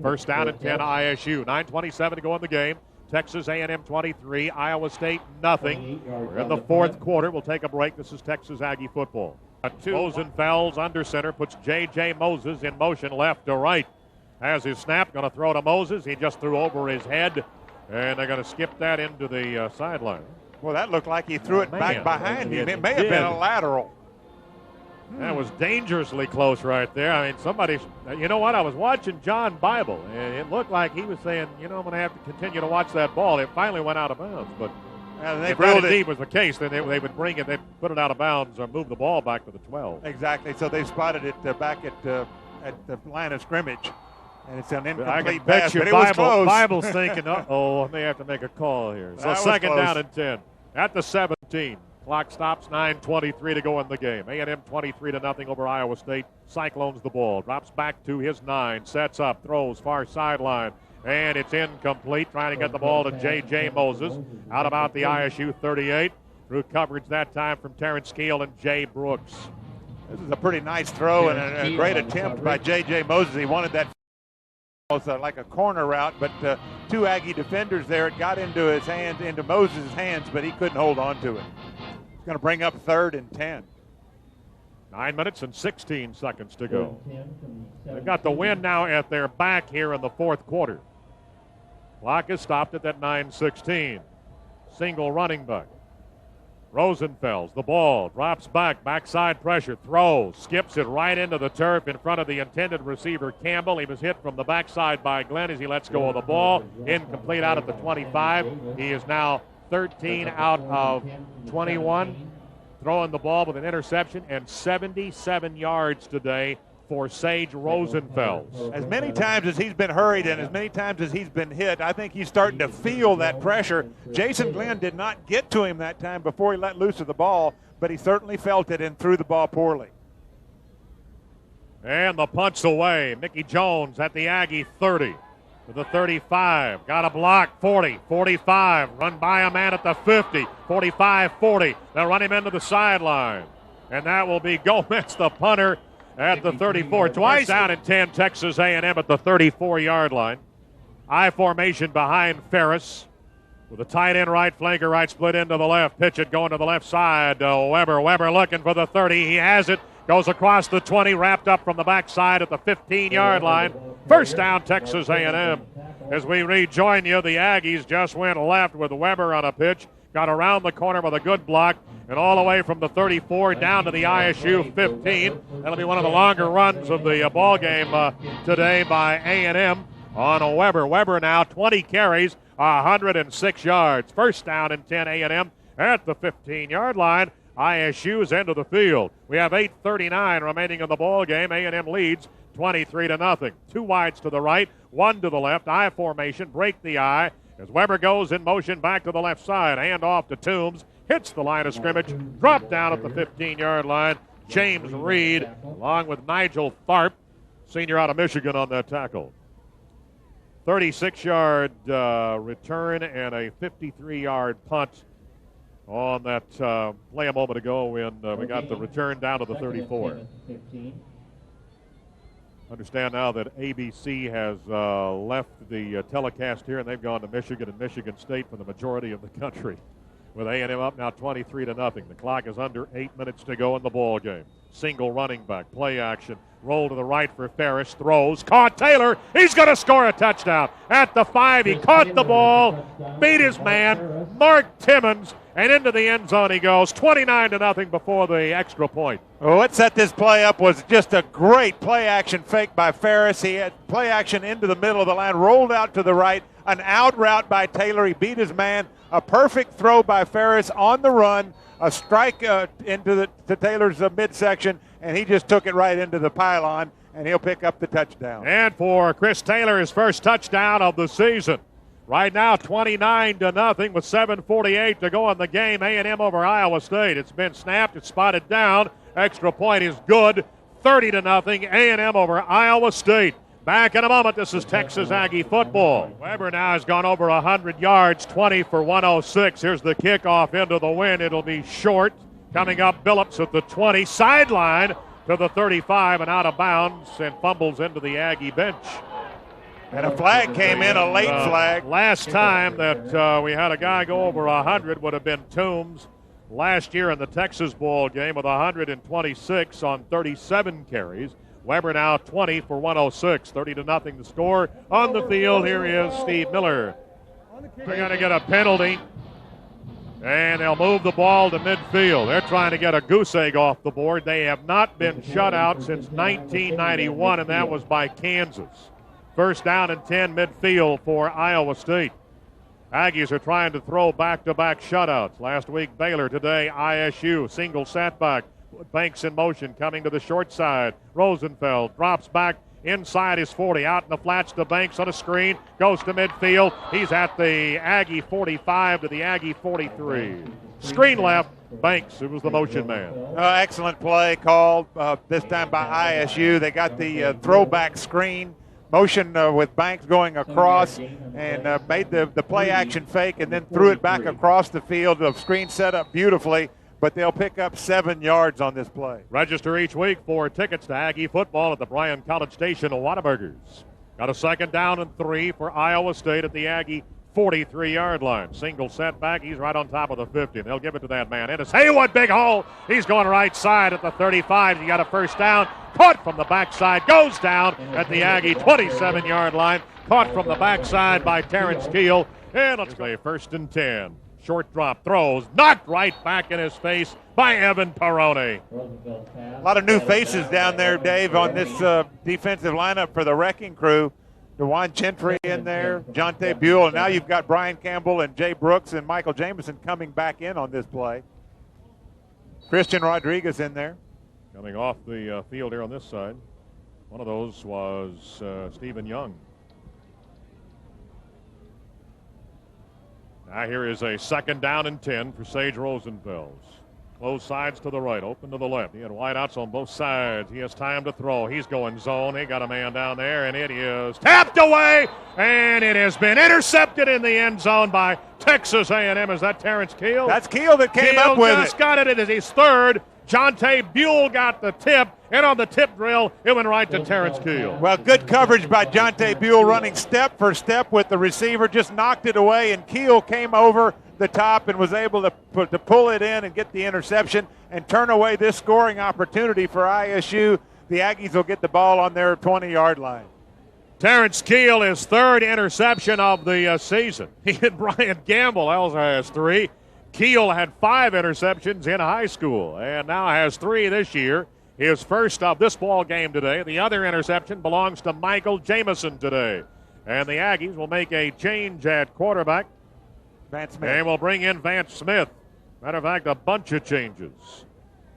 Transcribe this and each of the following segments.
First down and 10 ISU. 9:27 to go in the game. Texas A&M 23, Iowa State nothing. We're in the fourth quarter. We'll take a break. This is Texas Aggie football. Rosenfels under center puts J.J. Moses in motion left to right. Has his snap, going to throw to Moses. He just threw over his head, and they're going to skip that into the sideline. Well, that looked like he threw it back behind him. It may have been a lateral. That was dangerously close right there. I mean, somebody, you know what? I was watching John Bible, and it looked like he was saying, I'm going to have to continue to watch that ball. It finally went out of bounds, but if that indeed was the case, then they would bring it, they'd put it out of bounds or move the ball back to the 12. Exactly. So they spotted it back at the line of scrimmage, and it's an incomplete pass, pass, but it was close. Bible's thinking, I may have to make a call here. So second down and 10 at the 17. Clock stops, 9:23 to go in the game. A&M 23-0 over Iowa State. Cyclones the ball. Drops back to his 9. Sets up, throws, far sideline. And it's incomplete. Trying to get the ball to J.J. Moses. Out about the ISU 38. Through coverage that time from Terrence Keel and Jay Brooks. This is a pretty nice throw and a great attempt by J.J. Moses. He wanted that like a corner route, but two Aggie defenders there. It got into his hands, into Moses' hands, but he couldn't hold on to it. It's going to bring up 3rd and 10. 9 minutes and 16 seconds to go. They've got the wind now at their back here in the fourth quarter. Clock is stopped at that 9:16. Single running back. Rosenfels, the ball, drops back, backside pressure, throws, skips it right into the turf in front of the intended receiver, Campbell. He was hit from the backside by Glenn as he lets go of the ball. Incomplete out at the 25. He is now 13 out of 21, throwing the ball with an interception and 77 yards today for Sage Rosenfels. As many times as he's been hurried and as many times as he's been hit, I think he's starting to feel that pressure. Jason Glenn did not get to him that time before he let loose of the ball, but he certainly felt it and threw the ball poorly. And the punch away. Mickey Jones at the Aggie 30. To the 35, got a block, 40, 45, run by a man at the 50, 45, 40. They'll run him into the sideline. And that will be Gomez, the punter, at the 34. Twice down and 10, Texas A&M at the 34-yard line. I formation behind Ferris with a tight end right flanker right split into the left. Pitch it going to the left side. Weber. Weber looking for the 30. He has it. Goes across the 20, wrapped up from the backside at the 15-yard line. First down, Texas A&M. As we rejoin you, the Aggies just went left with Weber on a pitch. Got around the corner with a good block, and all the way from the 34 down to the ISU 15. That'll be one of the longer runs of the ball game today by A&M on Weber. Weber now 20 carries, 106 yards. First down and 10 A&M at the 15-yard line. ISU is into the field. We have 8:39 remaining in the ball game. A&M leads 23-0. Two wides to the right, one to the left. I formation, break the I as Weber goes in motion back to the left side. Hand off to Toombs, hits the line of scrimmage, dropped down at the 15-yard line. James Reed along with Nigel Tharp, senior out of Michigan, on that tackle. 36-yard return and a 53-yard punt on that play a moment ago when we got the return down to the 34. Understand now that ABC has left the telecast here, and they've gone to Michigan and Michigan State for the majority of the country. With A&M up now 23-0. The clock is under 8 minutes to go in the ball game. Single running back, play action, roll to the right for Ferris, throws, caught Taylor. He's going to score a touchdown. At the 5, he caught the ball, beat his man, Mark Timmons, and into the end zone he goes, 29-0 before the extra point. Well, what set this play up was just a great play action fake by Ferris. He had play action into the middle of the line, rolled out to the right, an out route by Taylor. He beat his man. A perfect throw by Ferris on the run, a strike into to Taylor's midsection, and he just took it right into the pylon, and he'll pick up the touchdown. And for Chris Taylor, his first touchdown of the season. Right now, 29-0 with 7:48 to go in the game. A&M over Iowa State. It's been snapped. It's spotted down. Extra point is good. 30-0. A&M over Iowa State. Back in a moment. This is Texas Aggie football. Weber now has gone over 100 yards, 20 for 106. Here's the kickoff into the wind. It'll be short. Coming up, Billups at the 20. Sideline to the 35 and out of bounds and fumbles into the Aggie bench. And a flag came in, a late flag. Last time that we had a guy go over 100 would have been Toombs last year in the Texas Bowl game with 126 on 37 carries. Weber now 20 for 106, 30-0 the score. On the field, here is Steve Miller. They're going to get a penalty, and they'll move the ball to midfield. They're trying to get a goose egg off the board. They have not been shut out since 1991, and that was by Kansas. First down and 10 midfield for Iowa State. Aggies are trying to throw back-to-back shutouts. Last week, Baylor. Today, ISU. Single setback. Banks in motion, coming to the short side. Rosenfeld drops back inside his 40. Out in the flats to Banks on a screen. Goes to midfield. He's at the Aggie 45 to the Aggie 43. Screen left. Banks, who was the motion man. Excellent play called this time by ISU. They got the throwback screen. Motion with Banks going across and made the play action fake and then threw it back across the field. The screen set up beautifully, but they'll pick up 7 yards on this play. Register each week for tickets to Aggie football at the Bryan College Station of Whataburgers. Got a second down and 3 for Iowa State at the Aggie 43-yard line. Single setback. He's right on top of the 50. They'll give it to that man. Ennis Haywood, big hole. He's going right side at the 35. He got a first down. Caught from the backside. Goes down at the Aggie 27-yard line. Caught from the backside by Terrence Keel. And let's play first and 10. Short drop throws. Knocked right back in his face by Evan Peroni. A lot of new faces down there, Dave, on this defensive lineup for the Wrecking Crew. DeJuan Gentry in there, Jonte Buell, and now you've got Brian Campbell and Jay Brooks and Michael Jameson coming back in on this play. Christian Rodriguez in there. Coming off the field here on this side. One of those was Stephen Young. Now here is a second down and 10 for Sage Rosenfels. Close sides to the right, open to the left. He had wideouts on both sides. He has time to throw. He's going zone. He got a man down there, and it is tapped away, and it has been intercepted in the end zone by Texas A&M. Is that Terrence Keel? That's Keel that came up with it. Keel just got it. It is his third. Jonte Buell got the tip, and on the tip drill, it went right to Terrence Keel. Well, good coverage by Jonte Buell, running step for step with the receiver, just knocked it away, and Keel came over the top and was able to pull it in and get the interception and turn away this scoring opportunity for ISU. The Aggies will get the ball on their 20-yard line. Terrence Keel, his third interception of the season. He and Brian Gamble also has 3. Keel had 5 interceptions in high school and now has 3 this year. His first of this ball game today. The other interception belongs to Michael Jameson today. And the Aggies will make a change at quarterback. Vance Smith. And we'll bring in Vance Smith. Matter of fact, a bunch of changes.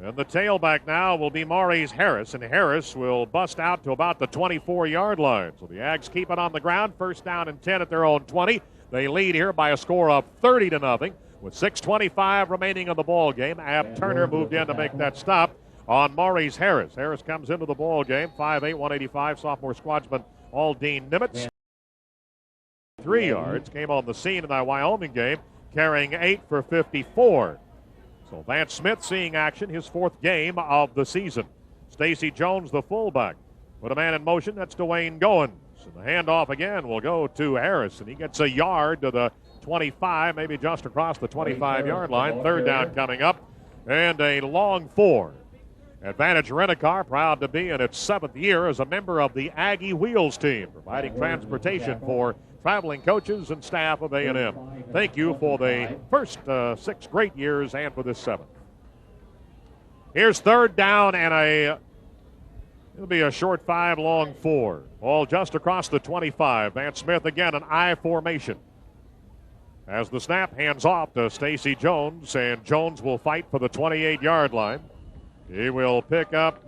And the tailback now will be Maurice Harris, and Harris will bust out to about the 24-yard line. So the Ags keep it on the ground, first down and 10 at their own 20. They lead here by a score of 30-0 with 6:25 remaining in the ball game. Ab Turner moved in to make that stop on Maurice Harris. Harris comes into the ball game, 5'8", 185, sophomore squadsman Aldine Nimitz. 3 yards, came on the scene in that Wyoming game, carrying 8 for 54. So Vance Smith seeing action, his 4th game of the season. Stacey Jones, the fullback. Put a man in motion, that's Dwayne Goins. And the handoff again will go to Harris, and he gets a yard to the 25, maybe just across the 25-yard line. Third down coming up, and a long 4. Advantage Rent-A-Car, proud to be in its 7th year as a member of the Aggie Wheels team, providing transportation for traveling coaches and staff of A&M. Thank you for the first 6 great years and for this 7th. Here's third down and it'll be a short 5, long 4. All just across the 25. Vance Smith again, an I formation. As the snap hands off to Stacey Jones, and Jones will fight for the 28-yard line. He will pick up,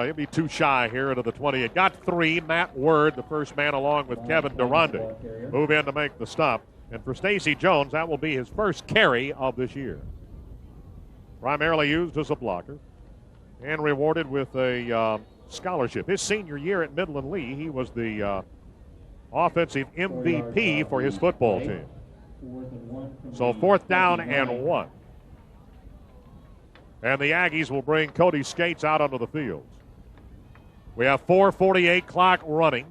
he'll be too shy here to the 28. Got 3. Matt Word, the first man, along with Kevin Durande, move in to make the stop. And for Stacey Jones, that will be his first carry of this year. Primarily used as a blocker and rewarded with a scholarship. His senior year at Midland Lee, he was the offensive MVP for his football team. So 4th down and 1. And the Aggies will bring Cody Skates out onto the field. We have 4:48 clock running.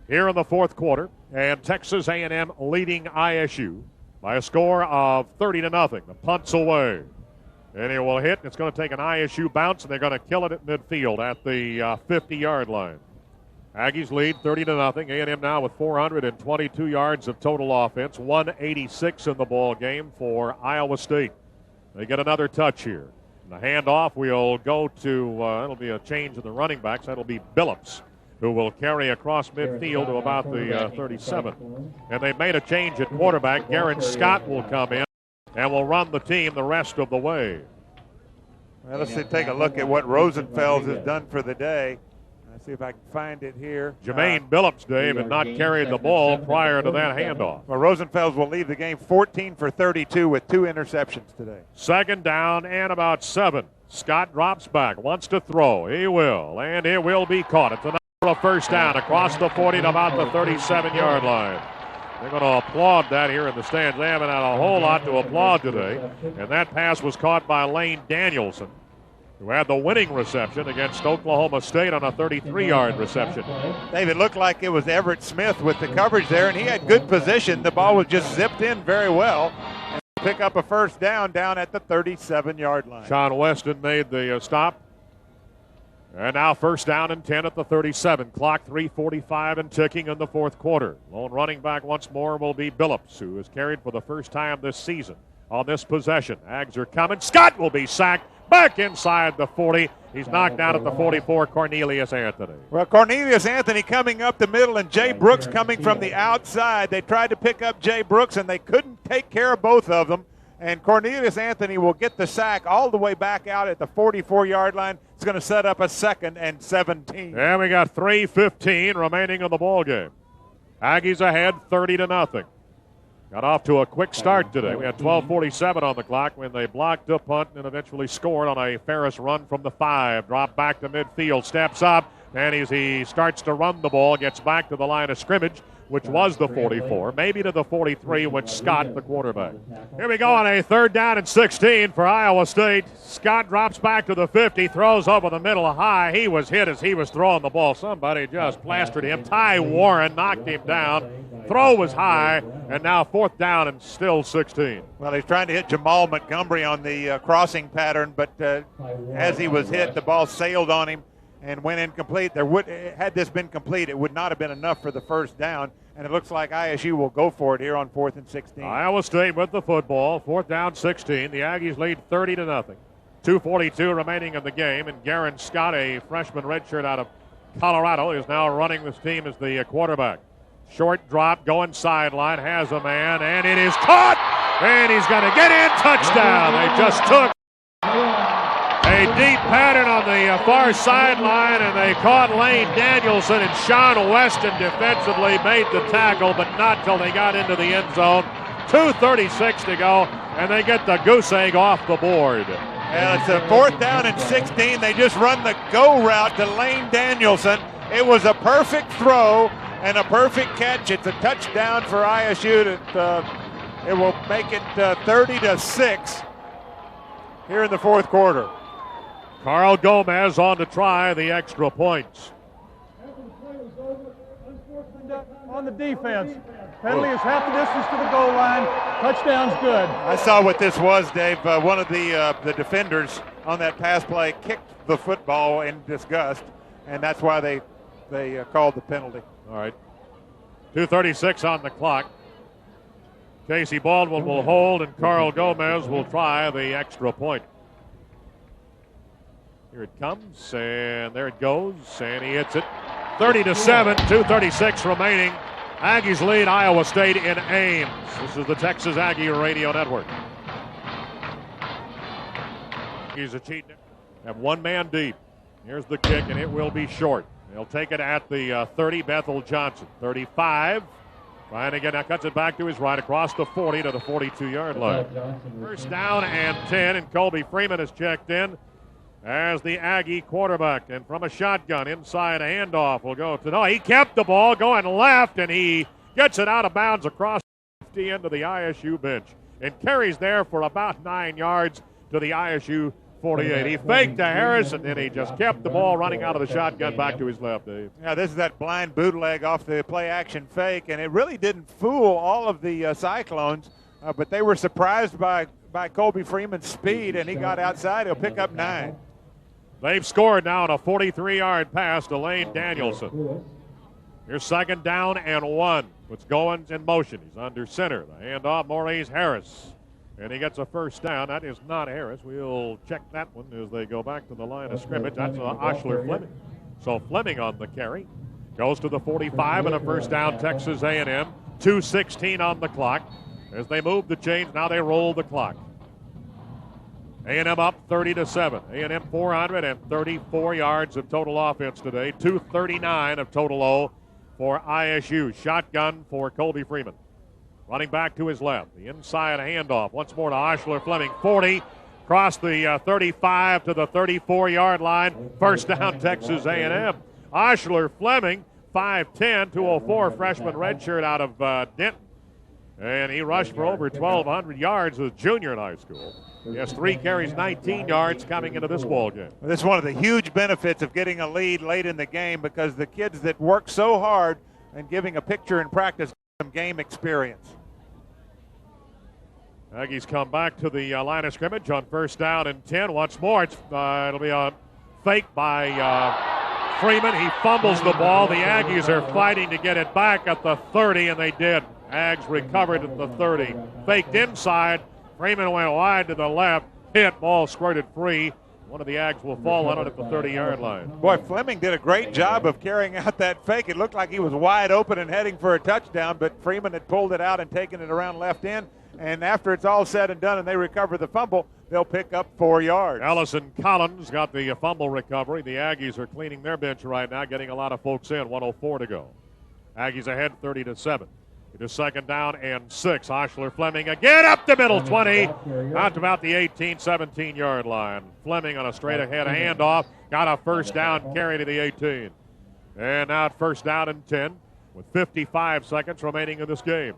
here in the fourth quarter, and Texas A&M leading ISU by a score of 30-0. The punt's away. And it will hit, and it's going to take an ISU bounce, and they're going to kill it at midfield at the 50-yard line. Aggies lead 30-0. A&M now with 422 yards of total offense, 186 in the ball game for Iowa State. They get another touch here. And the handoff will go to, it'll be a change in the running backs. That'll be Billups, who will carry across midfield to about the 37. And they've made a change at quarterback. Garen Scott will come in and will run the team the rest of the way. Well, let's take a look at what Rosenfels has done for the day. Let's see if I can find it here. Jermaine Billups, Dave, had not carried the ball prior to that handoff. Well, Rosenfels will leave the game 14 for 32 with 2 interceptions today. Second down and about 7. Scott drops back, wants to throw. He will, and it will be caught. It's a first down across the 40 to about the 37-yard line. They're going to applaud that here in the stands. They haven't had a whole lot to applaud today. And that pass was caught by Lane Danielson, who had the winning reception against Oklahoma State on a 33-yard reception. David, looked like it was Everett Smith with the coverage there, and he had good position. The ball was just zipped in very well. And pick up a first down at the 37-yard line. Sean Weston made the stop. And now first down and 10 at the 37. Clock 3:45 and ticking in the fourth quarter. Lone running back once more will be Billups, who is carried for the first time this season on this possession. Ags are coming. Scott will be sacked back inside the 40. He's knocked out at the 44, Cornelius Anthony. Well, Cornelius Anthony coming up the middle and Jay Brooks coming from the outside. They tried to pick up Jay Brooks, and they couldn't take care of both of them. And Cornelius Anthony will get the sack all the way back out at the 44-yard line. It's going to set up a 2nd and 17. And we got 3:15 remaining in the ball game. Aggies ahead 30-0. Got off to a quick start today. We had 12:47 on the clock when they blocked a punt and eventually scored on a Ferris run from the 5. Drop back to midfield, steps up, and as he starts to run the ball, gets back to the line of scrimmage, which was the 44, maybe to the 43 when Scott, the quarterback. Here we go on a 3rd down and 16 for Iowa State. Scott drops back to the 50, throws over the middle high. He was hit as he was throwing the ball. Somebody just plastered him. Ty Warren knocked him down. Throw was high, and now 4th down and still 16. Well, he's trying to hit Jamal Montgomery on the crossing pattern, but as he was hit, the ball sailed on him and went incomplete. Had this been complete, it would not have been enough for the first down. And it looks like ISU will go for it here on 4th and 16. Iowa State with the football, 4th down, 16. The Aggies lead 30-0. 2:42 remaining in the game, and Garen Scott, a freshman redshirt out of Colorado, is now running this team as the quarterback. Short drop, going sideline, has a man, and it is caught, and he's going to get in, touchdown. They just took a deep pattern on the far sideline, and they caught Lane Danielson, and Sean Weston defensively made the tackle, but not till they got into the end zone. 2:36 to go, and they get the goose egg off the board. And it's a 4th down and 16. They just run the go route to Lane Danielson. It was a perfect throw and a perfect catch. It's a touchdown for ISU. It will make it 30-6 here in the fourth quarter. Carl Gomez on to try the extra points. On the defense. Penalty is half the distance to the goal line. Touchdown's good. I saw what this was, Dave. One of the defenders on that pass play kicked the football in disgust, and that's why they called the penalty. All right. 2:36 on the clock. Casey Baldwin will hold, and Carl Gomez will try the extra point. Here it comes, and there it goes, and he hits it. 30-7, 2:36 remaining. Aggies lead Iowa State in Ames. This is the Texas Aggie Radio Network. Aggies a cheat. Have one man deep. Here's the kick, and it will be short. They'll take it at the 30, Bethel Johnson. 35. Trying again, now cuts it back to his right across the 40 to the 42-yard line. First down and 10, and Colby Freeman is checked in as the Aggie quarterback. And from a shotgun inside, a handoff will go to, no, he kept the ball going left, and he gets it out of bounds across the 50 into the ISU bench and carries there for about 9 yards to the ISU 48. He faked to Harris, and then he just kept the ball running out of the shotgun back to his left, Dave. Yeah, this is that blind bootleg off the play-action fake, and it really didn't fool all of the Cyclones, but they were surprised by Colby Freeman's speed, and he got outside. He'll pick up 9. They've scored now on a 43-yard pass to Lane Danielson. Here's 2nd down and 1. Puts Goins in motion. He's under center. The handoff, Maurice Harris. And he gets a first down. That is not Harris. We'll check that one as they go back to the line of scrimmage. That's Oshler Fleming. So Fleming on the carry. Goes to the 45 and a first down, Texas A&M. 2:16 on the clock. As they move the chains, now they roll the clock. A&M up 30-7. A&M 434 yards of total offense today. 239 of total O for ISU. Shotgun for Colby Freeman. Running back to his left. The inside handoff. Once more to Oshler Fleming. 40. Across the 35 to the 34-yard line. First down, Texas A&M. Oshler Fleming, 5'10", 204, freshman redshirt out of Denton. And he rushed for over 1,200 yards as a junior in high school. He has 3 carries, 19 yards coming into this ball game. This is one of the huge benefits of getting a lead late in the game, because the kids that work so hard and giving a picture in practice some game experience. Aggies come back to the line of scrimmage on first down and 10. Once more, it'll be a fake by Freeman. He fumbles the ball. The Aggies are fighting to get it back at the 30, and they did. Ags recovered at the 30. Faked inside. Freeman went wide to the left. Hit. Ball squirted free. One of the Ags will fall on it at the 30-yard line. Boy, Fleming did a great job of carrying out that fake. It looked like he was wide open and heading for a touchdown, but Freeman had pulled it out and taken it around left end. And after it's all said and done and they recover the fumble, they'll pick up 4 yards. Allison Collins got the fumble recovery. The Aggies are cleaning their bench right now, getting a lot of folks in. 1:04 to go. Aggies ahead 30-7. It is 2nd down and 6. Oshler Fleming again up the middle, 20. Out to about the 18, 17-yard line. Fleming on a straight ahead handoff. Got a first down carry to the 18. And now at first down and 10 with 55 seconds remaining in this game.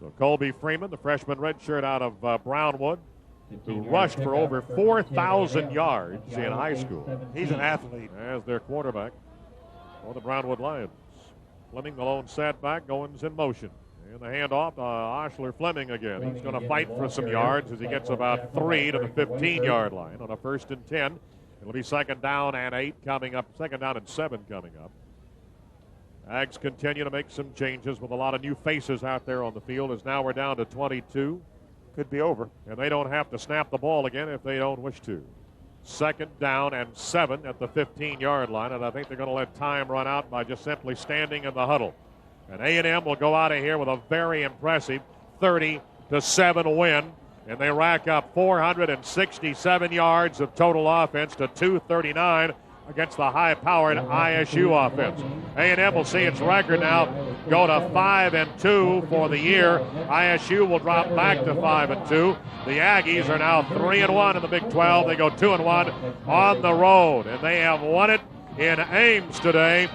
So Colby Freeman, the freshman redshirt out of Brownwood, who rushed for over 4,000 yards in high school. He's an athlete. As their quarterback for the Brownwood Lions. Fleming, the lone setback, Goins in motion. And the handoff to Oshler Fleming again. He's going to fight for some yards as he gets about 3 to the 15-yard line on a 1st and 10. It'll be 2nd down and 8 coming up, 2nd down and 7 coming up. Ags continue to make some changes with a lot of new faces out there on the field, as now we're down to 22. Could be over. And they don't have to snap the ball again if they don't wish to. 2nd down and 7 at the 15-yard line, and I think they're going to let time run out by just simply standing in the huddle. And A&M will go out of here with a very impressive 30-7 win, and they rack up 467 yards of total offense to 239 against the high-powered ISU offense. A&M will see its record now go to 5-2 for the year. ISU will drop back to 5-2. The Aggies are now 3-1 in the Big 12. They go 2-1 on the road, and they have won it in Ames today.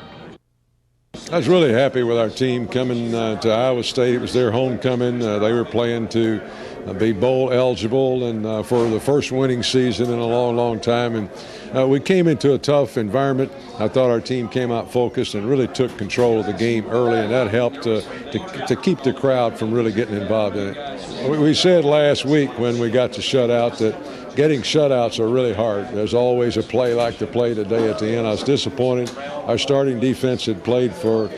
I was really happy with our team coming to Iowa State. It was their homecoming. They were playing to be bowl eligible and for the first winning season in a long, long time. And we came into a tough environment. I thought our team came out focused and really took control of the game early, and that helped to keep the crowd from really getting involved in it. We said last week when we got to shutout that getting shutouts are really hard. There's always a play like the play today at the end. I was disappointed. Our starting defense had played for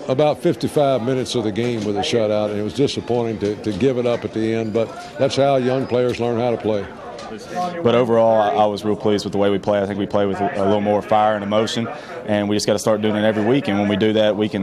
about 55 minutes of the game with a shutout, and it was disappointing to give it up at the end, but that's how young players learn how to play. But overall, I was real pleased with the way we play. I think we play with a little more fire and emotion, and we just got to start doing it every week. And when we do that, we can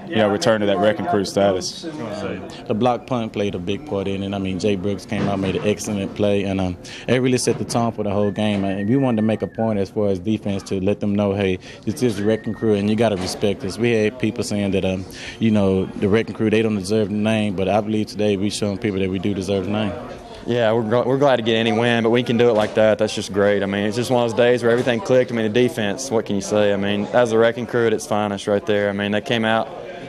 return to that wrecking crew status. The block punt played a big part in it. I mean, Jay Brooks came out, made an excellent play, and it really set the tone for the whole game. And we wanted to make a point as far as defense to let them know, hey, this is the wrecking crew, and you got to respect us. We had people saying that, the wrecking crew, they don't deserve the name, but I believe today we've shown people that we do deserve the name. Yeah, we're glad to get any win, but we can do it like that. That's just great. I mean, it's just one of those days where everything clicked. I mean, the defense, what can you say? I mean, as a wrecking crew at its finest right there. I mean, they came out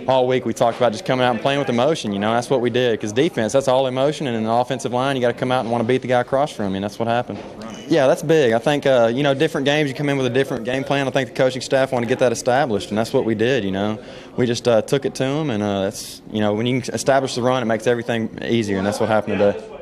all week we talked about just coming out and playing with emotion. You know, that's what we did. Because defense, that's all emotion, and in the offensive line, you got to come out and want to beat the guy across from you, and that's what happened. Yeah, that's big. I think, you know, different games, you come in with a different game plan. I think the coaching staff want to get that established, and that's what we did, you know. We just took it to them, and that's, you know, when you can establish the run, it makes everything easier, and that's what happened today.